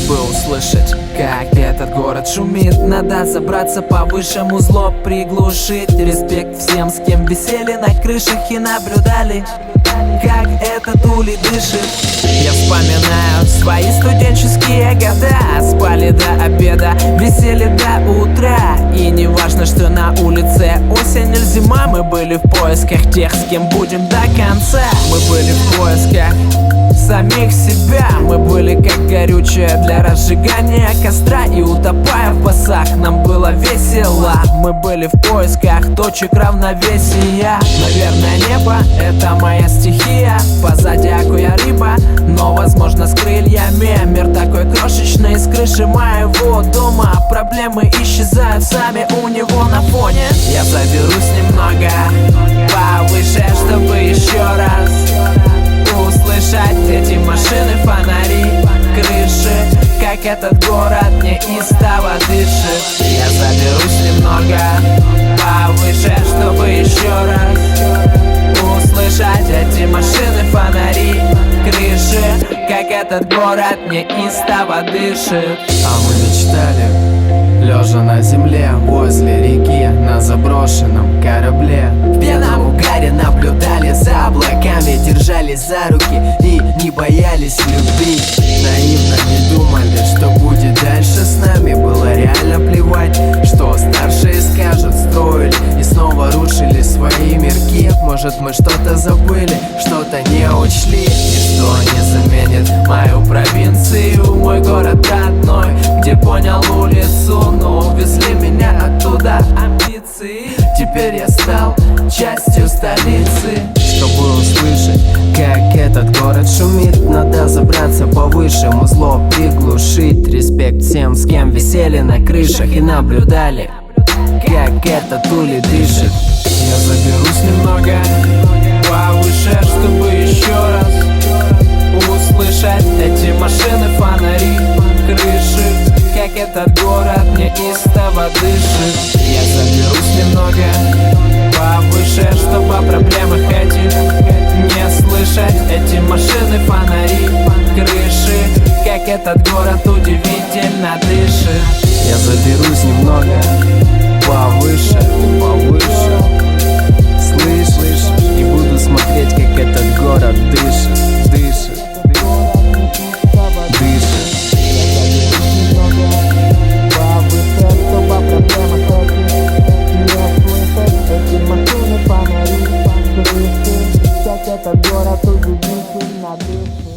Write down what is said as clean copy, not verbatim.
чтобы услышать, как этот город шумит. Надо забраться повыше, музло приглушить. Респект всем, с кем висели на крышах и наблюдали, как этот улей дышит. Я вспоминаю свои студенческие года. Спали до обеда, висели до утра. И не важно, что на улице осень или зима, мы были в поисках тех, с кем будем до конца. Мы были в поисках самих себя. Мы были как горючее для разжигания костра. И утопая в басах, нам было весело. Мы были в поисках точек равновесия. Наверное, небо — это моя стихия. По зодиаку я рыба, но возможно с крыльями. Мир такой крошечный, с крыши моего дома проблемы исчезают сами у него на фоне. Я заберусь немного повыше, чтобы еще раз услышать эти машины, фонари, крыши, как этот город неистово дышит. Я заберусь немного повыше, чтобы еще раз услышать эти машины, фонари, крыши, как этот город неистово дышит. А мы мечтали, лежа на земле, возле реки, на заброшенном корабле. В пьяном угаре наблюдали за облаками, держались за руки и не боялись любви. Наивно не думали, что будет дальше с нами. Было реально плевать, что старшие скажут. Строили и снова рушили свои мирки. Может, мы что-то забыли, что-то не учли. Ничто не заменит мою провинцию, мой город родной, где понял улицу, но увезли меня оттуда амбиции. Теперь я стал частью столицы. Чтобы услышать, как этот город шумит, надо забраться повыше, музло приглушить. Респект всем, с кем висели на крышах и наблюдали, как этот улей дышит. Я заберусь немного повыше, чтобы еще раз услышать эти машины, фонари, крыши, как этот город неистово дышит. Я заберусь немного повыше, чтобы о проблемах этих не слышать. Эти машины, фонари, крыши, как этот город удивительно дышит. Я заберусь немного повыше, слышишь, и буду смотреть, как этот город дышит, дышит. Этот город удивительно дышит.